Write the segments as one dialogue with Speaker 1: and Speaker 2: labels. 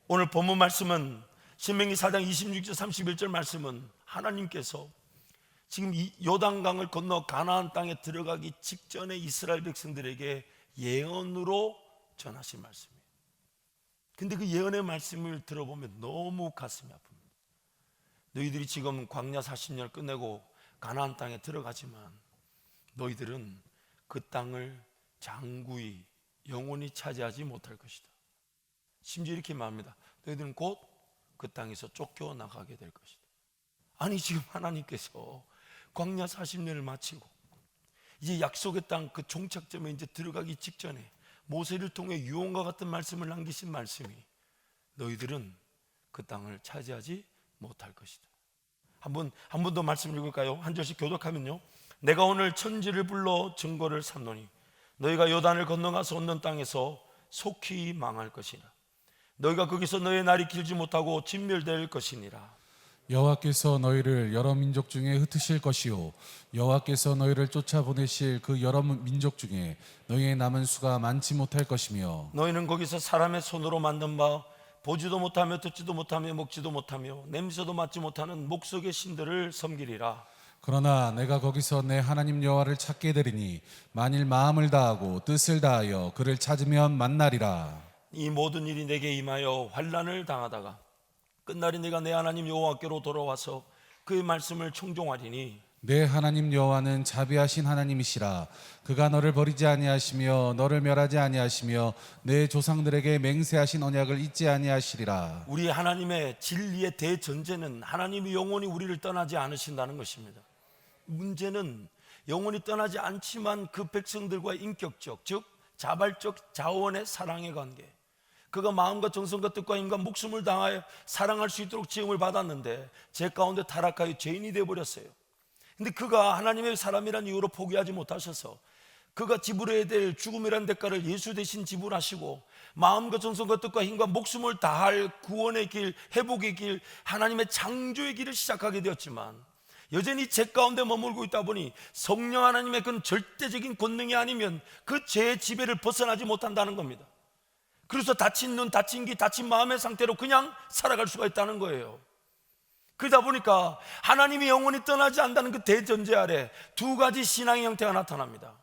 Speaker 1: 오늘 본문 말씀은 신명기 4장 26절 31절 말씀은 하나님께서 지금 이 요단강을 건너 가나안 땅에 들어가기 직전에 이스라엘 백성들에게 예언으로 전하신 말씀이에요. 근데 그 예언의 말씀을 들어보면 너무 가슴이 아픕니다. 너희들이 지금 광야 40년을 끝내고 가나안 땅에 들어가지만 너희들은 그 땅을 장구히 영원히 차지하지 못할 것이다. 심지어 이렇게 말합니다. 너희들은 곧 그 땅에서 쫓겨나가게 될 것이다. 아니, 지금 하나님께서 광야 40년을 마치고 이제 약속의 땅 그 종착점에 이제 들어가기 직전에 모세를 통해 유언과 같은 말씀을 남기신 말씀이 너희들은 그 땅을 차지하지 못할 것이다. 한 번 더 말씀 읽을까요? 한 절씩 교독하면요, 내가 오늘 천지를 불러 증거를 삼노니 너희가 요단을 건너가서 얻는 땅에서 속히 망할 것이라. 너희가 거기서 너의 날이 길지 못하고 진멸될 것이니라.
Speaker 2: 여호와께서 너희를 여러 민족 중에 흩으실 것이요 여호와께서 너희를 쫓아보내실 그 여러 민족 중에 너희의 남은 수가 많지 못할 것이며
Speaker 1: 너희는 거기서 사람의 손으로 만든 바 보지도 못하며 듣지도 못하며 먹지도 못하며 냄새도 맡지 못하는 목석의 신들을 섬기리라.
Speaker 2: 그러나 내가 거기서 내 하나님 여호와를 찾게 되리니 만일 마음을 다하고 뜻을 다하여 그를 찾으면 만나리라.
Speaker 1: 이 모든 일이 내게 임하여 환난을 당하다가 끝날이 내가 내 하나님 여호와께로 돌아와서 그의 말씀을 청종하리니
Speaker 2: 내 하나님 여호와는 자비하신 하나님이시라. 그가 너를 버리지 아니하시며 너를 멸하지 아니하시며 내 조상들에게 맹세하신 언약을 잊지 아니하시리라.
Speaker 1: 우리 하나님의 진리의 대전제는 하나님이 영원히 우리를 떠나지 않으신다는 것입니다. 문제는 영원히 떠나지 않지만 그 백성들과 인격적, 즉 자발적 자원의 사랑의 관계, 그가 마음과 정성과 뜻과 힘과 목숨을 다하여 사랑할 수 있도록 지음을 받았는데 죄 가운데 타락하여 죄인이 되어버렸어요. 근데 그가 하나님의 사람이란 이유로 포기하지 못하셔서 그가 지불해야 될 죽음이란 대가를 예수 대신 지불하시고 마음과 정성과 뜻과 힘과 목숨을 다할 구원의 길, 회복의 길, 하나님의 창조의 길을 시작하게 되었지만 여전히 죄 가운데 머물고 있다 보니 성령 하나님의 그 절대적인 권능이 아니면 그 죄의 지배를 벗어나지 못한다는 겁니다. 그래서 다친 눈, 다친 귀, 다친 마음의 상태로 그냥 살아갈 수가 있다는 거예요. 그러다 보니까 하나님이 영원히 떠나지 않는다는 그 대전제 아래 두 가지 신앙의 형태가 나타납니다.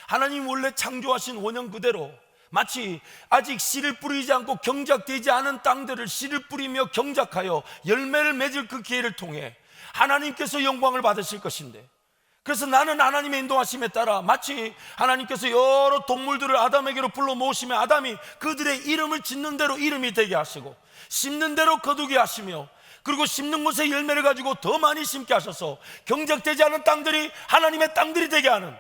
Speaker 1: 하나님 원래 창조하신 원형 그대로 마치 아직 씨를 뿌리지 않고 경작되지 않은 땅들을 씨를 뿌리며 경작하여 열매를 맺을 그 기회를 통해 하나님께서 영광을 받으실 것인데, 그래서 나는 하나님의 인도하심에 따라 마치 하나님께서 여러 동물들을 아담에게로 불러 모으시며 아담이 그들의 이름을 짓는 대로 이름이 되게 하시고 심는 대로 거두게 하시며 그리고 심는 곳에 열매를 가지고 더 많이 심게 하셔서 경작되지 않은 땅들이 하나님의 땅들이 되게 하는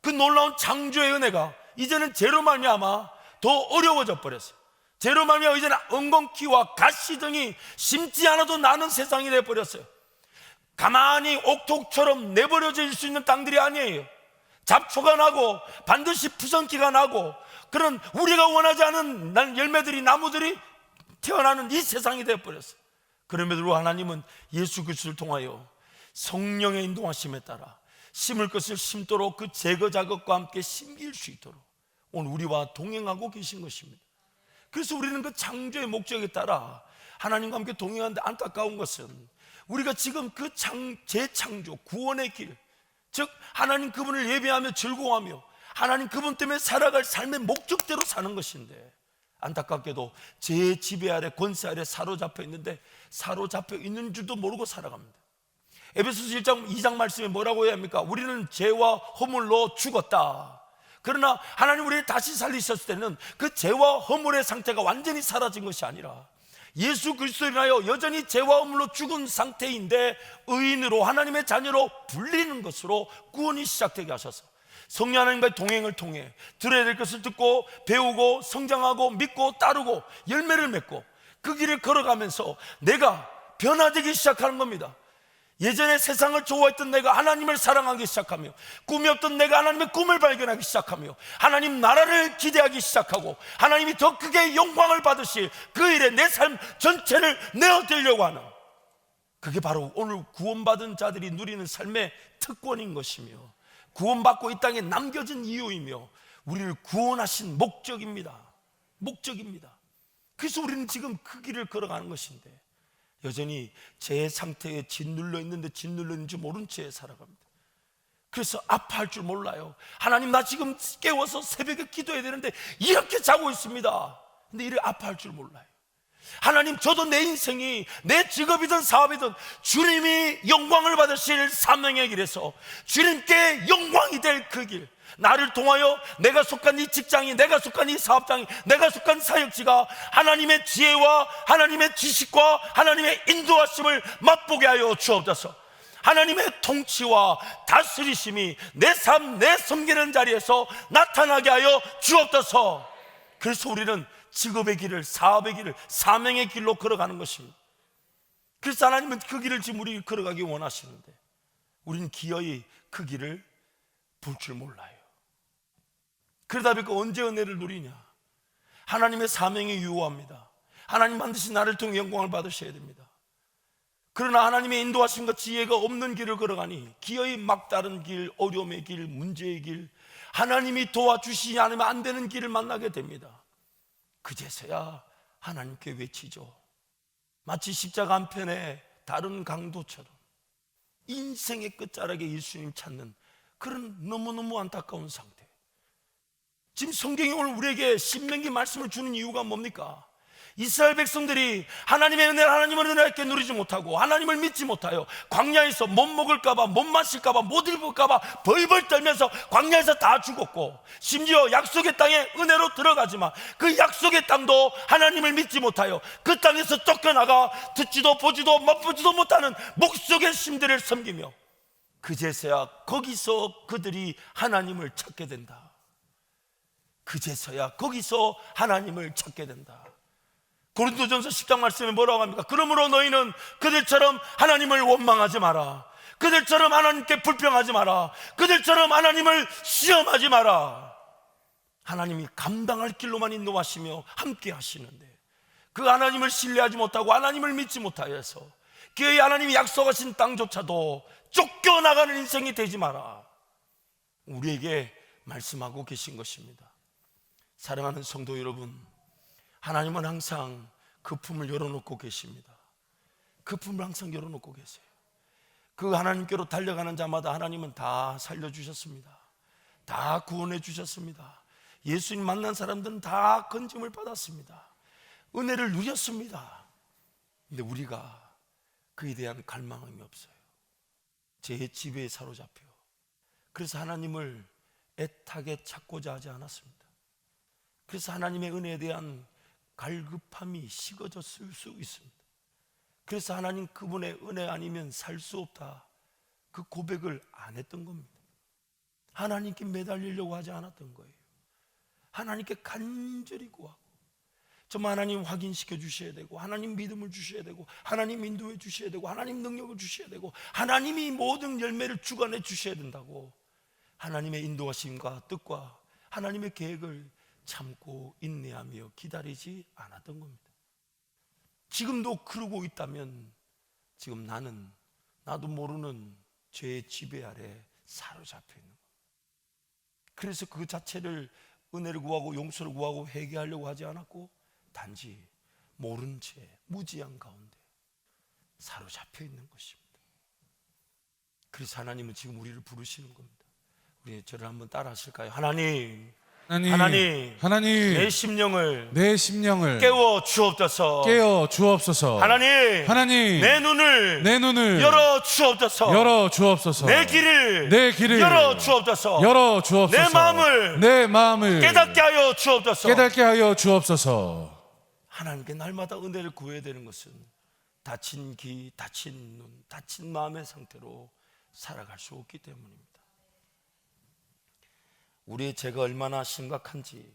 Speaker 1: 그 놀라운 창조의 은혜가 이제는 죄로 말미암아 더 어려워져 버렸어요. 죄로 말미암아 이제는 엉겅퀴와 가시 등이 심지 않아도 나는 세상이 되어버렸어요. 가만히 옥토처럼 내버려질 수 있는 땅들이 아니에요. 잡초가 나고 반드시 푸성기가 나고 그런 우리가 원하지 않은 열매들이, 나무들이 태어나는 이 세상이 되어버렸어요. 그럼에도 하나님은 예수 그리스도를 통하여 성령의 인도하심에 따라 심을 것을 심도록 그 제거 작업과 함께 심길 수 있도록 오늘 우리와 동행하고 계신 것입니다. 그래서 우리는 그 창조의 목적에 따라 하나님과 함께 동행하는데 안타까운 것은 우리가 지금 그 재창조, 구원의 길, 즉 하나님 그분을 예배하며 즐거워하며 하나님 그분 때문에 살아갈 삶의 목적대로 사는 것인데 안타깝게도 제 지배 아래, 권세 아래 사로잡혀 있는데 사로잡혀 있는 줄도 모르고 살아갑니다. 에베소서 1장 2장 말씀에 뭐라고 해야 합니까? 우리는 죄와 허물로 죽었다. 그러나 하나님 우리를 다시 살리셨을 때는 그 죄와 허물의 상태가 완전히 사라진 것이 아니라 예수 그리스도로 인하여 여전히 죄와 허물로 죽은 상태인데 의인으로 하나님의 자녀로 불리는 것으로 구원이 시작되게 하셔서 성령 하나님과의 동행을 통해 들어야 될 것을 듣고 배우고 성장하고 믿고 따르고 열매를 맺고 그 길을 걸어가면서 내가 변화되기 시작하는 겁니다. 예전에 세상을 좋아했던 내가 하나님을 사랑하기 시작하며 꿈이 없던 내가 하나님의 꿈을 발견하기 시작하며 하나님 나라를 기대하기 시작하고 하나님이 더 크게 영광을 받으실 그 일에 내 삶 전체를 내어드리려고 하는, 그게 바로 오늘 구원받은 자들이 누리는 삶의 특권인 것이며 구원받고 이 땅에 남겨진 이유이며 우리를 구원하신 목적입니다. 목적입니다. 그래서 우리는 지금 그 길을 걸어가는 것인데 여전히 제 상태에 짓눌려 있는데 짓눌려 있는지 모른 채 살아갑니다. 그래서 아파할 줄 몰라요. 하나님, 나 지금 깨워서 새벽에 기도해야 되는데 이렇게 자고 있습니다. 근데 이렇게 아파할 줄 몰라요. 하나님, 저도 내 인생이 내 직업이든 사업이든 주님이 영광을 받으실 사명의 길에서 주님께 영광이 될 그 길, 나를 통하여 내가 속한 이 직장이, 내가 속한 이 사업장이, 내가 속한 사역지가 하나님의 지혜와 하나님의 지식과 하나님의 인도하심을 맛보게 하여 주옵소서. 하나님의 통치와 다스리심이 내 삶, 내 섬기는 자리에서 나타나게 하여 주옵소서. 그래서 우리는 직업의 길을, 사업의 길을, 사명의 길로 걸어가는 것입니다. 그래서 하나님은 그 길을 지금 우리 걸어가기 원하시는데 우리는 기어이 그 길을 볼 줄 몰라요. 그러다 보니까 언제 은혜를 누리냐? 하나님의 사명이 유효합니다. 하나님 반드시 나를 통해 영광을 받으셔야 됩니다. 그러나 하나님의 인도하심과 지혜가 없는 길을 걸어가니 기어이 막다른 길, 어려움의 길, 문제의 길, 하나님이 도와주시지 않으면 안 되는 길을 만나게 됩니다. 그제서야 하나님께 외치죠. 마치 십자가 한편의 다른 강도처럼 인생의 끝자락에 예수님 찾는 그런 너무너무 안타까운 상태. 지금 성경이 오늘 우리에게 신명기 말씀을 주는 이유가 뭡니까? 이스라엘 백성들이 하나님의 은혜를, 하나님의 은혜롭게 누리지 못하고 하나님을 믿지 못하여 광야에서 못 먹을까봐, 못 마실까봐, 못 입을까봐 벌벌 떨면서 광야에서 다 죽었고, 심지어 약속의 땅에 은혜로 들어가지만 그 약속의 땅도 하나님을 믿지 못하여 그 땅에서 쫓겨나가 듣지도 보지도 맛보지도 못하는 목석의 신들을 섬기며 그제서야 거기서 그들이 하나님을 찾게 된다. 그제서야 거기서 하나님을 찾게 된다. 고린도전서 10장 말씀에 뭐라고 합니까? 그러므로 너희는 그들처럼 하나님을 원망하지 마라. 그들처럼 하나님께 불평하지 마라. 그들처럼 하나님을 시험하지 마라. 하나님이 감당할 길로만 인도하시며 함께 하시는데 그 하나님을 신뢰하지 못하고 하나님을 믿지 못하여서 기어이 하나님이 약속하신 땅조차도 쫓겨나가는 인생이 되지 마라. 우리에게 말씀하고 계신 것입니다. 사랑하는 성도 여러분, 하나님은 항상 그 품을 열어놓고 계십니다. 그 품을 항상 열어놓고 계세요. 그 하나님께로 달려가는 자마다 하나님은 다 살려주셨습니다. 다 구원해 주셨습니다. 예수님 만난 사람들은 다 건짐을 받았습니다. 은혜를 누렸습니다. 근데 우리가 그에 대한 갈망이 없어요. 제 지배에 사로잡혀. 그래서 하나님을 애타게 찾고자 하지 않았습니다. 그래서 하나님의 은혜에 대한 갈급함이 식어졌을 수 있습니다. 그래서 하나님 그분의 은혜 아니면 살 수 없다, 그 고백을 안 했던 겁니다. 하나님께 매달리려고 하지 않았던 거예요. 하나님께 간절히 구하고 정말 하나님 확인시켜 주셔야 되고, 하나님 믿음을 주셔야 되고, 하나님 인도해 주셔야 되고, 하나님 능력을 주셔야 되고, 하나님이 모든 열매를 주관해 주셔야 된다고 하나님의 인도하심과 뜻과 하나님의 계획을 참고 인내하며 기다리지 않았던 겁니다. 지금도 그러고 있다면 지금 나도 모르는 죄의 지배 아래 사로잡혀 있는 겁니다. 그래서 그 자체를 은혜를 구하고 용서를 구하고 회개하려고 하지 않았고 단지 모른 채 무지한 가운데 사로잡혀 있는 것입니다. 그래서 하나님은 지금 우리를 부르시는 겁니다. 우리 저를 한번 따라 하실까요? 하나님, 내 심령을 깨워 주옵소서. 하나님, 내 눈을 열어 주옵소서. 내 길을 열어 주옵소서. 내 마음을 깨닫게 하여 주옵소서. 하나님께 날마다 은혜를 구해야 되는 것은 다친 귀, 다친 눈, 다친 마음의 상태로 살아갈 수 없기 때문입니다. 우리의 죄가 얼마나 심각한지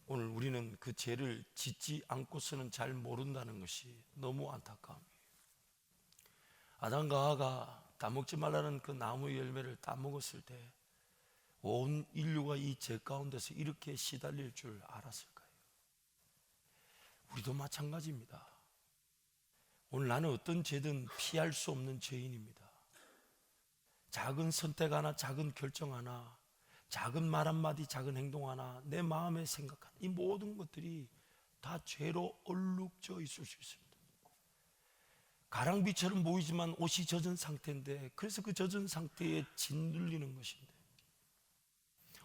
Speaker 1: 오늘 우리는 그 죄를 짓지 않고서는 잘 모른다는 것이 너무 안타까움이에요. 아담과 하와가 따먹지 말라는 그 나무 열매를 따먹었을 때 온 인류가 이 죄 가운데서 이렇게 시달릴 줄 알았을까요? 우리도 마찬가지입니다. 오늘 나는 어떤 죄든 피할 수 없는 죄인입니다. 작은 선택 하나, 작은 결정 하나, 작은 말 한마디, 작은 행동 하나, 내 마음에 생각하는 이 모든 것들이 다 죄로 얼룩져 있을 수 있습니다. 가랑비처럼 보이지만 옷이 젖은 상태인데, 그래서 그 젖은 상태에 짓눌리는 것인데,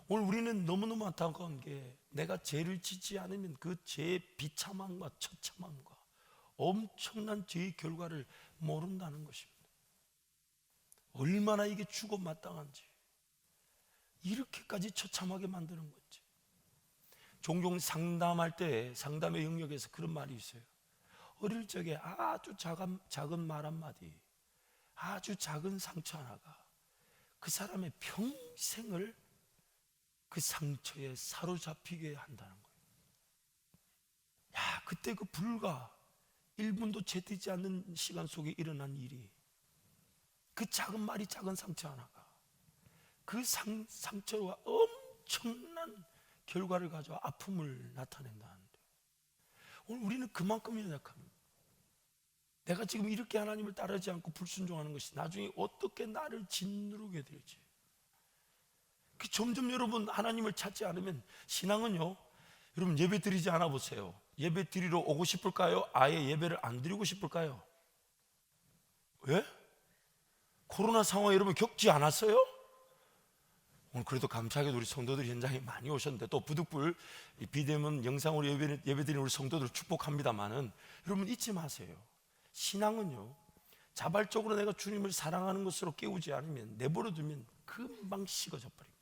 Speaker 1: 오늘 우리는 너무너무 안타까운 게 내가 죄를 짓지 않으면 그 죄의 비참함과 처참함과 엄청난 죄의 결과를 모른다는 것입니다. 얼마나 이게 죽어 마땅한지, 이렇게까지 처참하게 만드는 건지. 종종 상담할 때 상담의 영역에서 그런 말이 있어요. 어릴 적에 아주 작은 말 한마디, 아주 작은 상처 하나가 그 사람의 평생을 그 상처에 사로잡히게 한다는 거예요. 야, 그때 그 불과 1분도 채 되지 않는 시간 속에 일어난 일이, 그 작은 말이, 작은 상처 하나가 그 상처와 엄청난 결과를 가져와 아픔을 나타낸다는데, 오늘 우리는 그만큼 연약합니다. 내가 지금 이렇게 하나님을 따르지 않고 불순종하는 것이 나중에 어떻게 나를 짓누르게 될지. 점점 여러분 하나님을 찾지 않으면, 신앙은요, 여러분 예배 드리지 않아 보세요. 예배 드리러 오고 싶을까요? 아예 예배를 안 드리고 싶을까요? 왜? 코로나 상황 여러분 겪지 않았어요? 오늘 그래도 감사하게도 우리 성도들이 현장에 많이 오셨는데, 또 부득불 비대면 영상으로 예배 드리는 우리 성도들을 축복합니다만은, 여러분 잊지 마세요. 신앙은요, 자발적으로 내가 주님을 사랑하는 것으로 깨우지 않으면, 내버려 두면 금방 식어져 버립니다.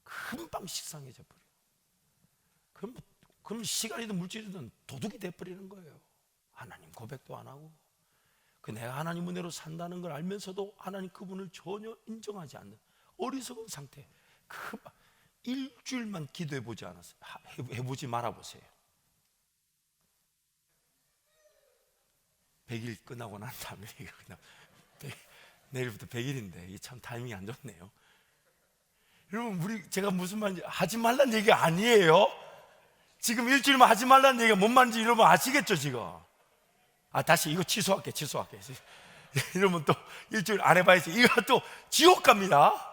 Speaker 1: 금방 식상해져 버려요. 그럼 시간이든 물질이든 도둑이 돼버리는 거예요. 하나님 고백도 안 하고, 내가 하나님 은혜로 산다는 걸 알면서도 하나님 그분을 전혀 인정하지 않는 어리석은 상태. 일주일만 기도해보지 않았어요. 해보지 말아보세요. 100일 끝나고 난 다음에 내일부터 100일인데 이게 참 타이밍이 안 좋네요. 여러분, 제가 무슨 말인지, 하지 말란 얘기가 아니에요. 지금 일주일만 하지 말란 얘기가 뭔 말인지 여러분 아시겠죠 지금? 다시 이거 취소할게. 이러면 또 일주일 안 해봐야지. 이거 또 지옥 갑니다.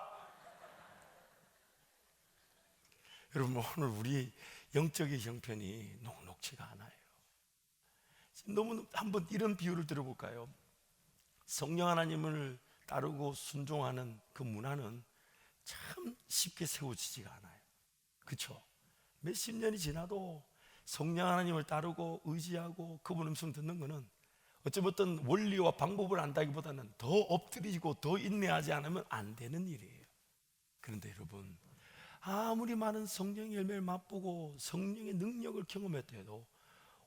Speaker 1: 여러분, 오늘 우리 영적인 형편이 녹록치가 않아요. 너무 한번 이런 비유를 들어볼까요? 성령 하나님을 따르고 순종하는 그 문화는 참 쉽게 세워지지가 않아요. 그렇죠? 몇십 년이 지나도 성령 하나님을 따르고 의지하고 그분 음성 듣는 것은 어떤 원리와 방법을 안다기보다는 더 엎드리고 더 인내하지 않으면 안 되는 일이에요. 그런데 여러분, 아무리 많은 성령의 열매를 맛보고 성령의 능력을 경험했다 해도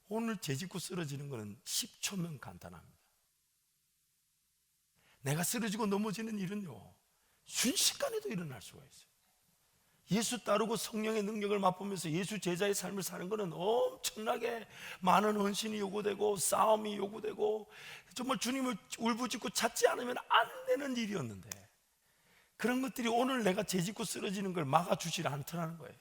Speaker 1: 오늘 죄짓고 쓰러지는 것은 10초면 간단합니다. 내가 쓰러지고 넘어지는 일은요, 순식간에도 일어날 수가 있어요. 예수 따르고 성령의 능력을 맛보면서 예수 제자의 삶을 사는 것은 엄청나게 많은 헌신이 요구되고 싸움이 요구되고 정말 주님을 울부짖고 찾지 않으면 안 되는 일이었는데, 그런 것들이 오늘 내가 죄짓고 쓰러지는 걸 막아주질 않더라는 거예요.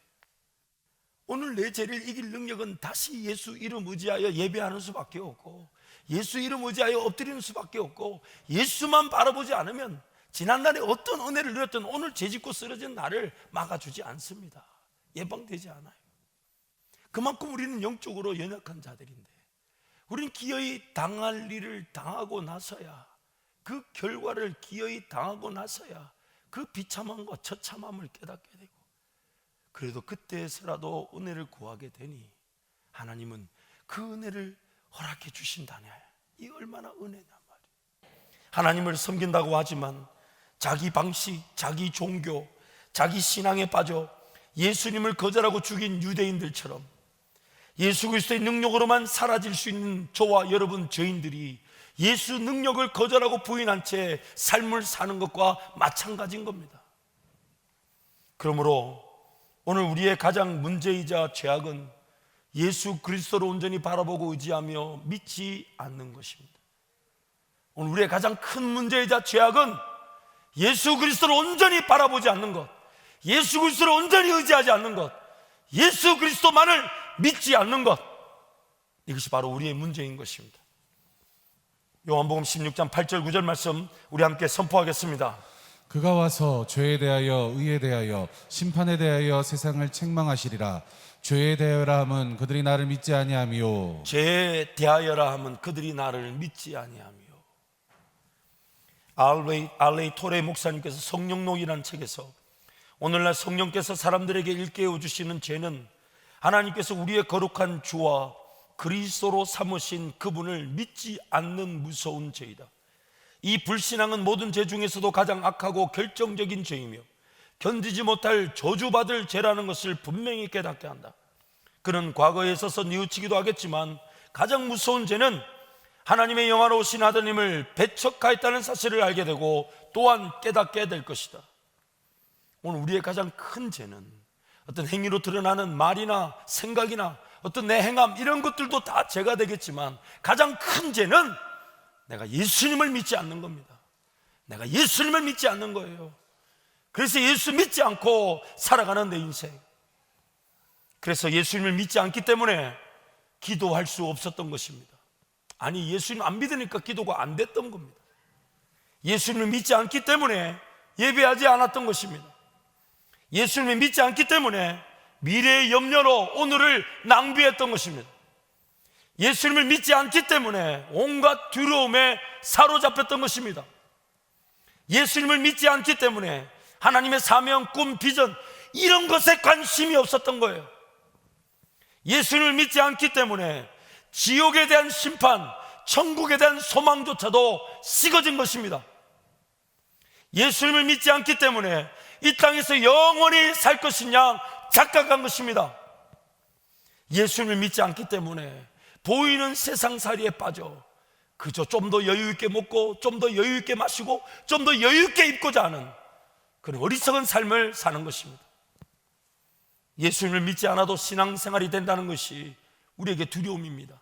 Speaker 1: 오늘 내 죄를 이길 능력은 다시 예수 이름 의지하여 예배하는 수밖에 없고, 예수 이름 의지하여 엎드리는 수밖에 없고, 예수만 바라보지 않으면 지난날에 어떤 은혜를 누렸던 오늘 죄짓고 쓰러진 나를 막아주지 않습니다. 예방되지 않아요. 그만큼 우리는 영적으로 연약한 자들인데, 우리는 기어이 당할 일을 당하고 나서야, 그 결과를 기어이 당하고 나서야 그 비참함과 처참함을 깨닫게 되고, 그래도 그때서라도 은혜를 구하게 되니 하나님은 그 은혜를 허락해 주신다네. 이 얼마나 은혜냐 말이에요. 하나님을 섬긴다고 하지만 자기 방식, 자기 종교, 자기 신앙에 빠져 예수님을 거절하고 죽인 유대인들처럼 예수 그리스도의 능력으로만 사라질 수 있는 저와 여러분 죄인들이 예수 능력을 거절하고 부인한 채 삶을 사는 것과 마찬가지인 겁니다. 그러므로 오늘 우리의 가장 문제이자 죄악은 예수 그리스도를 온전히 바라보고 의지하며 믿지 않는 것입니다. 오늘 우리의 가장 큰 문제이자 죄악은 예수 그리스도를 온전히 바라보지 않는 것, 예수 그리스도를 온전히 의지하지 않는 것, 예수 그리스도만을 믿지 않는 것, 이것이 바로 우리의 문제인 것입니다. 요한복음 16장 8절 9절 말씀 우리 함께 선포하겠습니다.
Speaker 2: 그가 와서 죄에 대하여 의에 대하여 심판에 대하여 세상을 책망하시리라. 죄에 대하여라 함은 그들이 나를 믿지 아니하며
Speaker 1: 죄에 대하여라 하면 그들이 나를 믿지 아니하며. 알레이 토레 목사님께서 성령록이라는 책에서 오늘날 성령께서 사람들에게 일깨워 주시는 죄는 하나님께서 우리의 거룩한 주와 그리스도로 삼으신 그분을 믿지 않는 무서운 죄이다. 이 불신앙은 모든 죄 중에서도 가장 악하고 결정적인 죄이며 견디지 못할 저주받을 죄라는 것을 분명히 깨닫게 한다. 그는 과거에 있어서 뉘우치기도 하겠지만 가장 무서운 죄는 하나님의 영화로우신 아드님을 배척하였다는 사실을 알게 되고 또한 깨닫게 될 것이다. 오늘 우리의 가장 큰 죄는 어떤 행위로 드러나는 말이나 생각이나 어떤 내 행함 이런 것들도 다 죄가 되겠지만 가장 큰 죄는 내가 예수님을 믿지 않는 겁니다. 내가 예수님을 믿지 않는 거예요. 그래서 예수 믿지 않고 살아가는 내 인생, 그래서 예수님을 믿지 않기 때문에 기도할 수 없었던 것입니다. 아니, 예수님 안 믿으니까 기도가 안 됐던 겁니다. 예수님을 믿지 않기 때문에 예배하지 않았던 것입니다. 예수님을 믿지 않기 때문에 미래의 염려로 오늘을 낭비했던 것입니다. 예수님을 믿지 않기 때문에 온갖 두려움에 사로잡혔던 것입니다. 예수님을 믿지 않기 때문에 하나님의 사명, 꿈, 비전 이런 것에 관심이 없었던 거예요. 예수님을 믿지 않기 때문에 지옥에 대한 심판, 천국에 대한 소망조차도 식어진 것입니다. 예수님을 믿지 않기 때문에 이 땅에서 영원히 살 것이냐 착각한 것입니다. 예수님을 믿지 않기 때문에 보이는 세상살이에 빠져 그저 좀 더 여유있게 먹고 좀 더 여유있게 마시고 좀 더 여유있게 입고자 하는 그런 어리석은 삶을 사는 것입니다. 예수님을 믿지 않아도 신앙생활이 된다는 것이 우리에게 두려움입니다.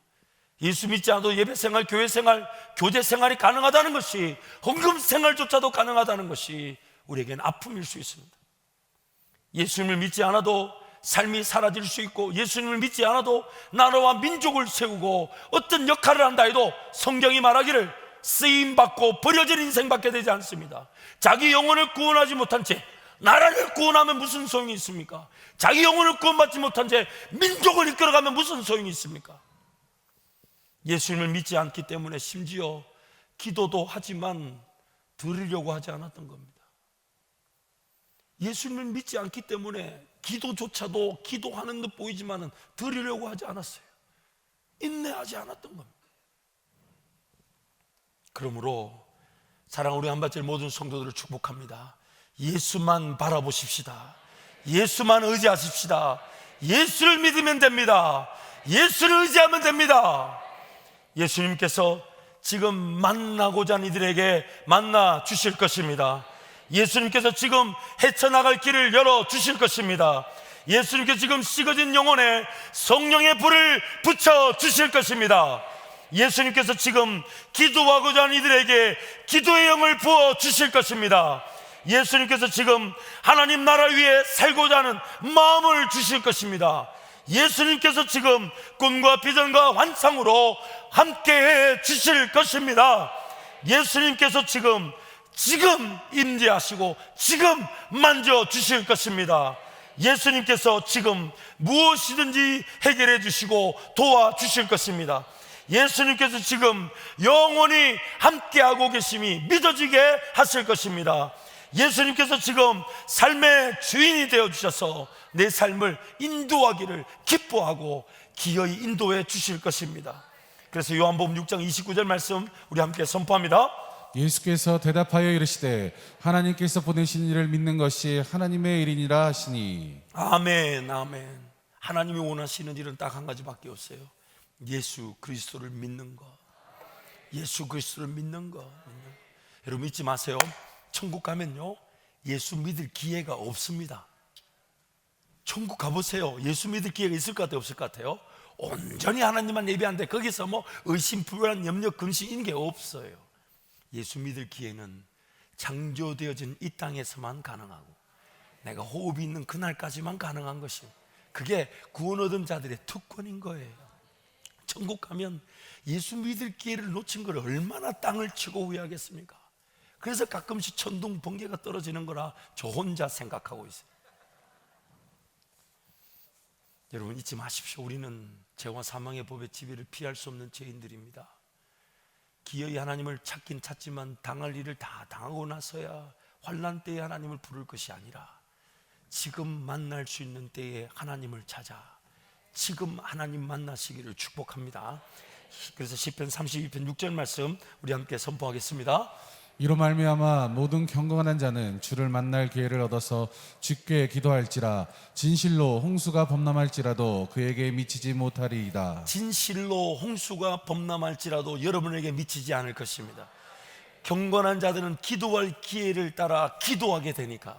Speaker 1: 예수 믿지 않아도 예배생활, 교회생활, 교제생활이 가능하다는 것이, 헌금생활조차도 가능하다는 것이 우리에게는 아픔일 수 있습니다. 예수님을 믿지 않아도 삶이 사라질 수 있고, 예수님을 믿지 않아도 나라와 민족을 세우고 어떤 역할을 한다 해도 성경이 말하기를 쓰임받고 버려진 인생밖에 되지 않습니다. 자기 영혼을 구원하지 못한 채 나라를 구원하면 무슨 소용이 있습니까? 자기 영혼을 구원받지 못한 채 민족을 이끌어가면 무슨 소용이 있습니까? 예수님을 믿지 않기 때문에 심지어 기도도 하지만 드리려고 하지 않았던 겁니다. 예수님을 믿지 않기 때문에 기도조차도 기도하는 듯 보이지만 드리려고 하지 않았어요. 인내하지 않았던 겁니다. 그러므로 사랑하는 우리 한밭절 모든 성도들을 축복합니다. 예수만 바라보십시다. 예수만 의지하십시다. 예수를 믿으면 됩니다. 예수를 의지하면 됩니다. 예수님께서 지금 만나고자 하는 이들에게 만나 주실 것입니다. 예수님께서 지금 헤쳐나갈 길을 열어주실 것입니다. 예수님께서 지금 식어진 영혼에 성령의 불을 붙여주실 것입니다. 예수님께서 지금 기도하고자 하는 이들에게 기도의 영을 부어주실 것입니다. 예수님께서 지금 하나님 나라 위에 살고자 하는 마음을 주실 것입니다. 예수님께서 지금 꿈과 비전과 환상으로 함께해 주실 것입니다. 예수님께서 지금 임재하시고 지금 만져주실 것입니다. 예수님께서 지금 무엇이든지 해결해 주시고 도와주실 것입니다. 예수님께서 지금 영원히 함께하고 계심이 믿어지게 하실 것입니다. 예수님께서 지금 삶의 주인이 되어주셔서 내 삶을 인도하기를 기뻐하고 기어이 인도해 주실 것입니다. 그래서 요한복음 6장 29절 말씀 우리 함께 선포합니다.
Speaker 2: 예수께서 대답하여 이르시되 하나님께서 보내신 이를 믿는 것이 하나님의 일이니라 하시니. 아멘, 아멘.
Speaker 1: 하나님이 원하시는 일은 딱 한 가지밖에 없어요. 예수 그리스도를 믿는 것. 예수 그리스도를 믿는 것. 여러분 잊지 마세요. 천국 가면요 예수 믿을 기회가 없습니다. 천국 가보세요. 예수 믿을 기회가 있을 것 같아요, 없을 것 같아요? 온전히 하나님만 예배하는데 거기서 뭐 의심, 불안, 염려, 근심 이런 게 없어요. 예수 믿을 기회는 창조되어진 이 땅에서만 가능하고 내가 호흡이 있는 그날까지만 가능한 것이, 그게 구원 얻은 자들의 특권인 거예요. 천국 가면 예수 믿을 기회를 놓친 걸 얼마나 땅을 치고 후회하겠습니까? 그래서 가끔씩 천둥 번개가 떨어지는 거라 저 혼자 생각하고 있어요. 여러분 잊지 마십시오. 우리는 죄와 사망의 법의 지배를 피할 수 없는 죄인들입니다. 기어이 하나님을 찾긴 찾지만 당할 일을 다 당하고 나서야 환난 때에 하나님을 부를 것이 아니라 지금 만날 수 있는 때에 하나님을 찾아 지금 하나님 만나시기를 축복합니다. 그래서 시편 32편 6절 말씀 우리 함께 선포하겠습니다.
Speaker 2: 이로 말미암아 모든 경건한 자는 주를 만날 기회를 얻어서 주께 기도할지라. 진실로 홍수가 범람할지라도 그에게 미치지 못하리이다.
Speaker 1: 진실로 홍수가 범람할지라도 여러분에게 미치지 않을 것입니다. 경건한 자들은 기도할 기회를 따라 기도하게 되니까.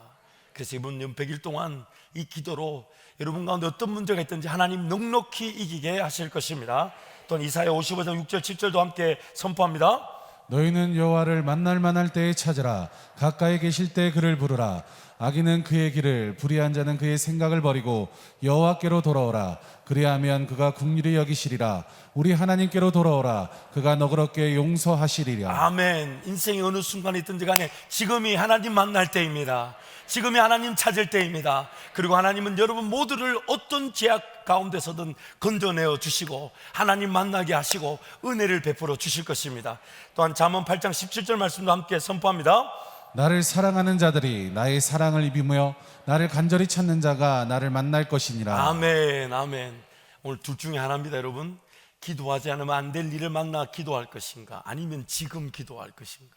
Speaker 1: 그래서 이번 100일 동안 이 기도로 여러분 가운데 어떤 문제가 있든지 하나님 넉넉히 이기게 하실 것입니다. 또한 이사야 55장 6절 7절도 함께 선포합니다.
Speaker 2: 너희는 여호와를 만날 만할 때에 찾으라. 가까이 계실 때 그를 부르라. 악인은 그의 길을, 불의한 자는 그의 생각을 버리고 여호와께로 돌아오라. 그리하면 그가 긍휼히 여기시리라. 우리 하나님께로 돌아오라. 그가 너그럽게 용서하시리라.
Speaker 1: 아멘. 인생의 어느 순간에 있든지 간에 지금이 하나님 만날 때입니다. 지금이 하나님 찾을 때입니다. 그리고 하나님은 여러분 모두를 어떤 죄악 가운데서든 건져내어 주시고 하나님 만나게 하시고 은혜를 베풀어 주실 것입니다. 또한 잠언 8장 17절 말씀도 함께 선포합니다.
Speaker 2: 나를 사랑하는 자들이 나의 사랑을 입으며 나를 간절히 찾는 자가 나를 만날 것이니라.
Speaker 1: 아멘, 아멘. 오늘 둘 중에 하나입니다, 여러분. 기도하지 않으면 안 될 일을 만나 기도할 것인가, 아니면 지금 기도할 것인가.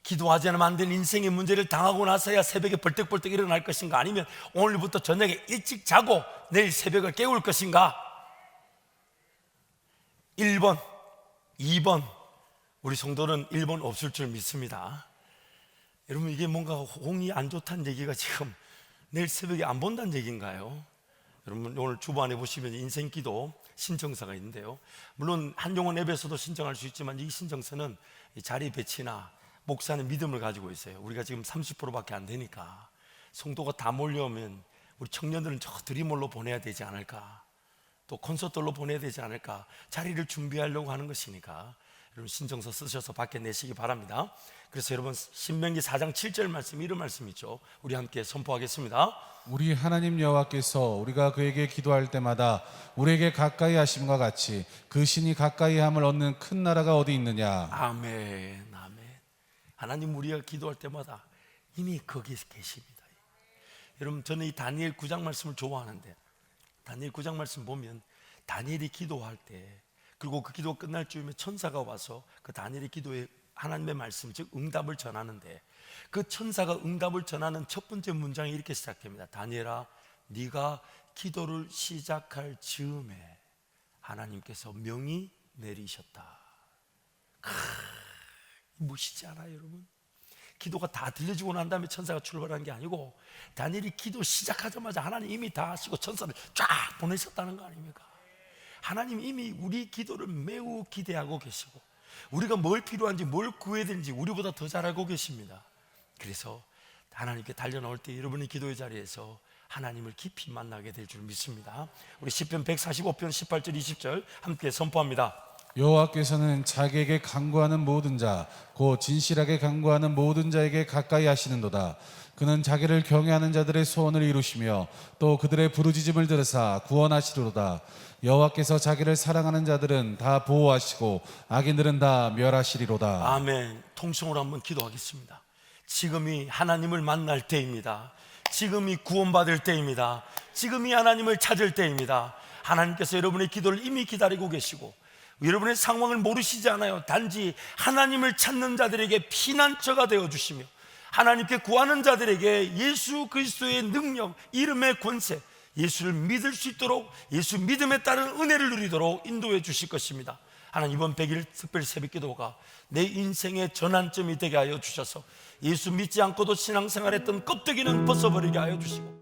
Speaker 1: 기도하지 않으면 안 될 인생의 문제를 당하고 나서야 새벽에 벌떡벌떡 일어날 것인가, 아니면 오늘부터 저녁에 일찍 자고 내일 새벽을 깨울 것인가. 1번, 2번. 우리 성도는 1번 없을 줄 믿습니다. 여러분 이게 뭔가 홍이 안 좋다는 얘기가 지금 내일 새벽에 안 본다는 얘기인가요? 여러분 오늘 주보안에 보시면 인생기도 신청서가 있는데요, 물론 한용원 앱에서도 신청할 수 있지만 이 신청서는 자리 배치나 목사는 믿음을 가지고 있어요. 우리가 지금 30%밖에 안 되니까 성도가 다 몰려오면 우리 청년들은 저 드리몰로 보내야 되지 않을까, 또 콘서트로 보내야 되지 않을까, 자리를 준비하려고 하는 것이니까 여러분 신청서 쓰셔서 밖에 내시기 바랍니다. 그래서 여러분 신명기 4장 7절 말씀, 이런 말씀 있죠. 우리 함께 선포하겠습니다.
Speaker 2: 우리 하나님 여호와께서 우리가 그에게 기도할 때마다 우리에게 가까이 하심과 같이 그 신이 가까이 함을 얻는 큰 나라가 어디 있느냐.
Speaker 1: 아멘, 아멘. 하나님 우리가 기도할 때마다 이미 거기 계십니다. 여러분 저는 이 다니엘 9장 말씀을 좋아하는데, 다니엘 9장 말씀 보면 다니엘이 기도할 때, 그리고 그 기도가 끝날 즈음에 천사가 와서 그 다니엘의 기도에 하나님의 말씀, 즉 응답을 전하는데, 그 천사가 응답을 전하는 첫 번째 문장이 이렇게 시작됩니다. 다니엘아, 네가 기도를 시작할 즈음에 하나님께서 명이 내리셨다. 멋있지 않아요, 여러분? 기도가 다 들려지고 난 다음에 천사가 출발한 게 아니고, 다니엘이 기도 시작하자마자 하나님 이미 다 하시고 천사를 쫙 보내셨다는 거 아닙니까? 하나님 이미 우리 기도를 매우 기대하고 계시고, 우리가 뭘 필요한지 뭘 구해야 되는지 우리보다 더 잘 알고 계십니다. 그래서 하나님께 달려나올 때 여러분의 기도의 자리에서 하나님을 깊이 만나게 될 줄 믿습니다. 우리 시편 145편 18절 20절 함께 선포합니다.
Speaker 2: 여호와께서는 자기에게 간구하는 모든 자, 곧 진실하게 간구하는 모든 자에게 가까이 하시는도다. 그는 자기를 경외하는 자들의 소원을 이루시며 또 그들의 부르짖음을 들으사 구원하시리로다. 여호와께서 자기를 사랑하는 자들은 다 보호하시고 악인들은 다 멸하시리로다.
Speaker 1: 아멘. 통성으로 한번 기도하겠습니다. 지금이 하나님을 만날 때입니다. 지금이 구원받을 때입니다. 지금이 하나님을 찾을 때입니다. 하나님께서 여러분의 기도를 이미 기다리고 계시고, 여러분의 상황을 모르시지 않아요. 단지 하나님을 찾는 자들에게 피난처가 되어주시며, 하나님께 구하는 자들에게 예수 그리스도의 능력, 이름의 권세, 예수를 믿을 수 있도록, 예수 믿음에 따른 은혜를 누리도록 인도해 주실 것입니다. 하나님 이번 100일 특별 새벽기도가 내 인생의 전환점이 되게 하여 주셔서 예수 믿지 않고도 신앙생활했던 껍데기는 벗어버리게 하여 주시고,